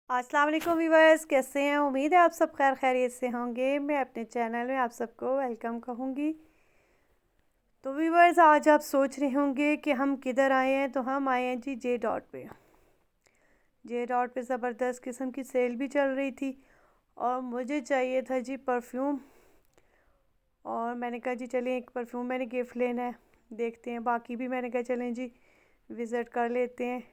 अस्सलाम वालेकुम व्यूवर्स, कैसे हैं? उम्मीद है आप सब खैर खैरियत से होंगे। मैं अपने चैनल में आप सबको वेलकम कहूँगी। तो व्यूवर्स, आज आप सोच रहे होंगे कि हम किधर आए हैं। तो हम आए हैं जी जे डॉट पे। जे डॉट पे ज़बरदस्त किस्म की सेल भी चल रही थी और मुझे चाहिए था जी परफ्यूम। और मैंने कहा जी चलें, एक परफ्यूम मैंने गिफ्ट लेना है, देखते हैं। बाकी भी मैंने कहा चलें जी विज़िट कर लेते हैं।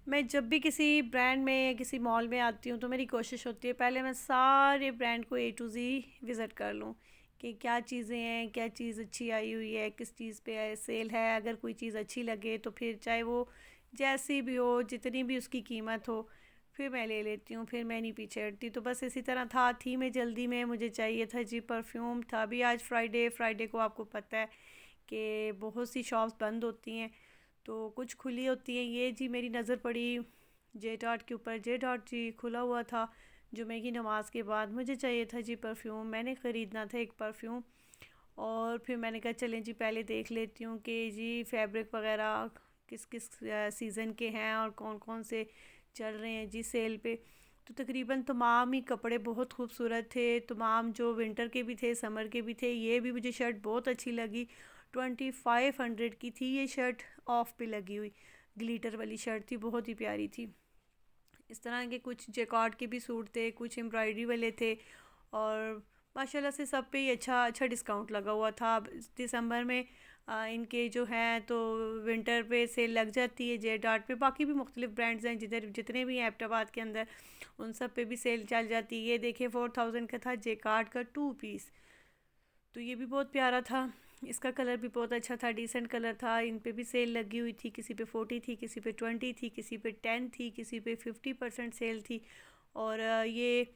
मैं जब भी किसी ब्रांड में या किसी मॉल में आती हूँ तो मेरी कोशिश होती है पहले मैं सारे ब्रांड को ए टू ज़ी विज़िट कर लूँ कि क्या चीज़ें हैं, क्या चीज़ अच्छी आई हुई है, किस चीज़ पे सेल है। अगर कोई चीज़ अच्छी लगे तो फिर चाहे वो जैसी भी हो, जितनी भी उसकी कीमत हो, फिर मैं ले लेती हूँ, फिर मैं नहीं पीछे हटती। तो बस इसी तरह थी मैं जल्दी में, मुझे चाहिए था जी परफ्यूम। था भी आज फ्राइडे। फ्राइडे को आपको पता है कि बहुत सी शॉप्स बंद होती हैं, तो कुछ खुली होती हैं। ये जी मेरी नज़र पड़ी जे डॉट के ऊपर। जे डॉट जी खुला हुआ था जुमे की नमाज़ के बाद। मुझे चाहिए था जी परफ्यूम, मैंने ख़रीदना था एक परफ्यूम। और फिर मैंने कहा चलें जी पहले देख लेती हूँ कि जी फैब्रिक वगैरह किस किस सीज़न के हैं और कौन कौन से चल रहे हैं जी सेल पे। तो तकरीबन तमाम ही कपड़े बहुत खूबसूरत थे, तमाम जो विंटर के भी थे, समर के भी थे। ये भी मुझे शर्ट बहुत अच्छी लगी। 2500 की थी ये शर्ट, ऑफ पे लगी हुई ग्लिटर वाली शर्ट थी, बहुत ही प्यारी थी। इस तरह के कुछ जैकार्ड के भी सूट थे, कुछ एम्ब्रॉयडरी वाले थे। और माशाल्लाह से सब पे ही अच्छा अच्छा डिस्काउंट लगा हुआ था। अब दिसंबर में इनके जो हैं तो विंटर पे सेल लग जाती है जे डॉट पे। बाकी भी मुख्तलिफ ब्रांड्स हैं जिधर जितने भी हैं एबटाबाद के अंदर, उन सब पे भी सेल चल जाती है। ये देखिए 4000 का था जेकार्ड का 2 पीस, तो ये भी बहुत प्यारा था। इसका कलर भी बहुत अच्छा था, डिसेंट कलर था। इन पे भी सेल लगी हुई थी, किसी पे 40 थी, किसी पे 20 थी, किसी पे 10 थी, किसी पे 50% सेल थी। और ये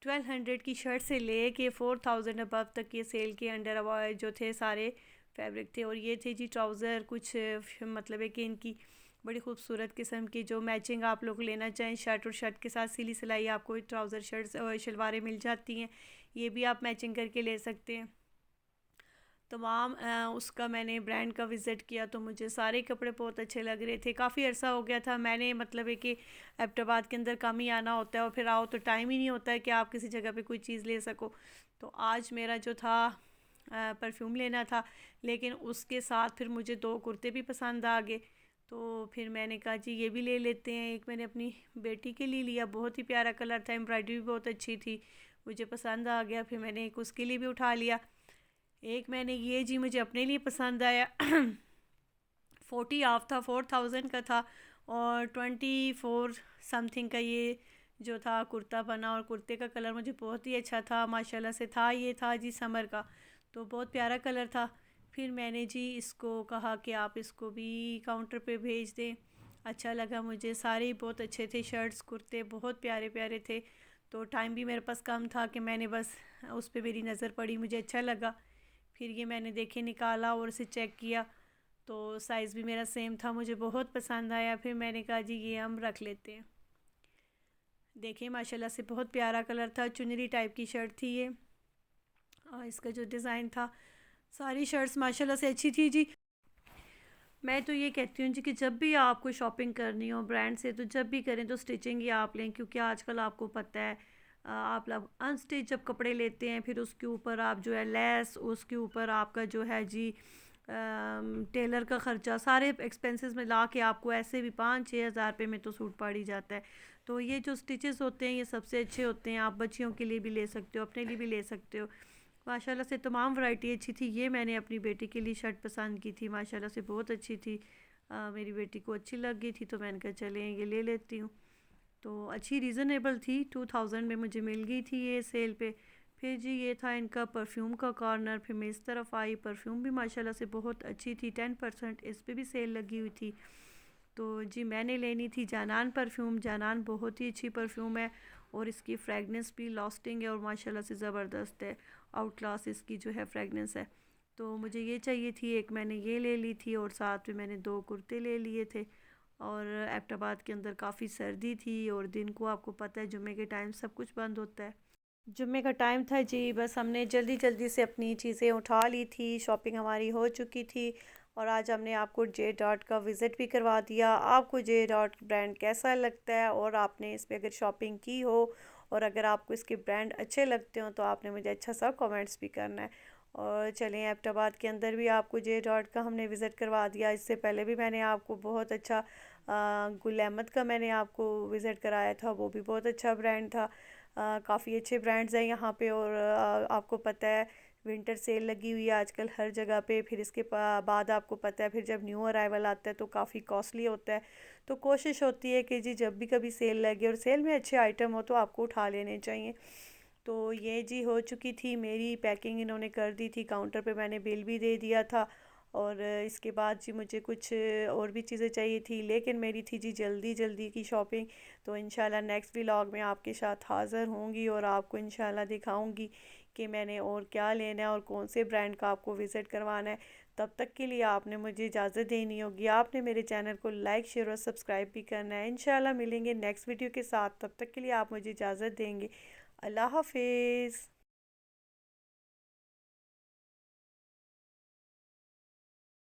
1200 की शर्ट से ले के 4000 अबव तक ये सेल के अंडर जो थे सारे फैब्रिक थे। और ये थे जी ट्राउज़र कुछ, मतलब है कि इनकी बड़ी खूबसूरत किस्म की जो मैचिंग आप लोग लेना चाहें, शर्ट और शर्ट के साथ सिली सिलाई आपको ट्राउज़र शर्ट्स और शलवारें मिल जाती हैं। ये भी आप मैचिंग करके ले सकते हैं। तमाम उसका मैंने ब्रांड का विज़िट किया तो मुझे सारे कपड़े बहुत अच्छे लग रहे थे। काफ़ी अरसा हो गया था, मैंने मतलब है कि एबटाबाद के अंदर कम ही आना होता है और फिर आओ तो टाइम ही नहीं होता है कि आप किसी जगह पे कोई चीज़ ले सको। तो आज मेरा जो था परफ्यूम लेना था, लेकिन उसके साथ फिर मुझे 2 कुर्ते भी पसंद आ गए। तो फिर मैंने कहा जी ये भी ले लेते हैं। एक मैंने अपनी बेटी के लिए लिया, बहुत ही प्यारा कलर था, एम्ब्रॉयडरी भी बहुत अच्छी थी, मुझे पसंद आ गया। फिर मैंने एक उसके लिए भी उठा लिया। एक मैंने ये जी मुझे अपने लिए पसंद आया 40 ऑफ था, 4000 का था। और 24 समथिंग का ये जो था कुर्ता बना। और कुर्ते का कलर मुझे बहुत ही अच्छा था माशाल्लाह से। था ये था जी समर का, तो बहुत प्यारा कलर था। फिर मैंने जी इसको कहा कि आप इसको भी काउंटर पे भेज दें। अच्छा लगा मुझे, सारे ही बहुत अच्छे थे, शर्ट्स कुर्ते बहुत प्यारे प्यारे थे। तो टाइम भी मेरे पास कम था कि मैंने बस उस पर मेरी नज़र पड़ी, मुझे अच्छा लगा। फिर ये मैंने देखे निकाला और इसे चेक किया, तो साइज़ भी मेरा सेम था, मुझे बहुत पसंद आया। फिर मैंने कहा जी ये हम रख लेते हैं। देखिए माशाल्लाह से बहुत प्यारा कलर था, चुनरी टाइप की शर्ट थी ये। और इसका जो डिज़ाइन था, सारी शर्ट्स माशाल्लाह से अच्छी थी जी। मैं तो ये कहती हूँ जी कि जब भी आपको शॉपिंग करनी हो ब्रांड से, तो जब भी करें तो स्टिचिंग ही आप लें, क्योंकि आजकल आपको पता है आप लोग अनस्टिच जब कपड़े लेते हैं फिर उसके ऊपर आप जो है लेस, उसके ऊपर आपका जो है जी टेलर का ख़र्चा, सारे एक्सपेंसेस में ला के आपको ऐसे भी 5-6 हज़ार रुपये में तो सूट पड़ ही जाता है। तो ये जो स्टिचेस होते हैं ये सबसे अच्छे होते हैं। आप बच्चियों के लिए भी ले सकते हो, अपने लिए भी ले सकते हो। माशाल्लाह से तमाम वैरायटी अच्छी थी। ये मैंने अपनी बेटी के लिए शर्ट पसंद की थी, माशाल्लाह से बहुत अच्छी थी। मेरी बेटी को अच्छी लग गई थी तो मैंने कहा चलें ये ले लेती हूँ। तो अच्छी रीज़नेबल थी, 2000 में मुझे मिल गई थी ये सेल पे। फिर जी ये था इनका परफ्यूम का कॉर्नर। फिर मैं इस तरफ आई, परफ्यूम भी माशाल्लाह से बहुत अच्छी थी, 10% इस पे भी सेल लगी हुई थी। तो जी मैंने लेनी थी जानान परफ्यूम। जानान बहुत ही अच्छी परफ्यूम है और इसकी फ्रेगनेंस भी लास्टिंग है और माशाल्लाह से ज़बरदस्त है, आउट क्लास इसकी जो है फ्रेगनेंस है। तो मुझे ये चाहिए थी, एक मैंने ये ले ली थी और साथ में मैंने 2 कुर्ते ले लिए थे। और एबटाबाद के अंदर काफ़ी सर्दी थी और दिन को आपको पता है जुमे के टाइम सब कुछ बंद होता है। जुम्मे का टाइम था जी, बस हमने जल्दी जल्दी से अपनी चीज़ें उठा ली थी, शॉपिंग हमारी हो चुकी थी। और आज हमने आपको जे डॉट का विज़िट भी करवा दिया। आपको जे डॉट ब्रांड कैसा लगता है और आपने इस पे अगर शॉपिंग की हो और अगर आपको इसके ब्रांड अच्छे लगते हो तो आपने मुझे अच्छा सा कमेंट्स भी करना है। और चलें, एबटाबाद के अंदर भी आपको जे डॉट का हमने विज़िट करवा दिया। इससे पहले भी मैंने आपको बहुत अच्छा गुल अहमद का मैंने आपको विज़िट कराया था, वो भी बहुत अच्छा ब्रांड था। काफ़ी अच्छे ब्रांड्स हैं यहाँ पे। और आपको पता है विंटर सेल लगी हुई है आजकल हर जगह पे। फिर इसके बाद आपको पता है फिर जब न्यू अराइवल आता है तो काफ़ी कॉस्टली होता है। तो कोशिश होती है कि जी जब भी कभी सेल लगे और सेल में अच्छे आइटम हो तो आपको उठा लेने चाहिए। तो ये जी हो चुकी थी मेरी पैकिंग, इन्होंने कर दी थी, काउंटर पे मैंने बिल भी दे दिया था। और इसके बाद जी मुझे कुछ और भी चीज़ें चाहिए थी, लेकिन मेरी थी जी जल्दी जल्दी की शॉपिंग। तो इंशाल्लाह नेक्स्ट व्लॉग में आपके साथ हाज़िर होंगी और आपको इंशाल्लाह दिखाऊंगी कि मैंने और क्या लेना है और कौन से ब्रांड का आपको विज़िट करवाना है। तब तक के लिए आपने मुझे इजाज़त देनी होगी, आपने मेरे चैनल को लाइक शेयर और सब्सक्राइब भी करना है। इंशाल्लाह मिलेंगे नेक्स्ट वीडियो के साथ, तब तक के लिए आप मुझे इजाज़त देंगे। अल्लाह हाफिज़।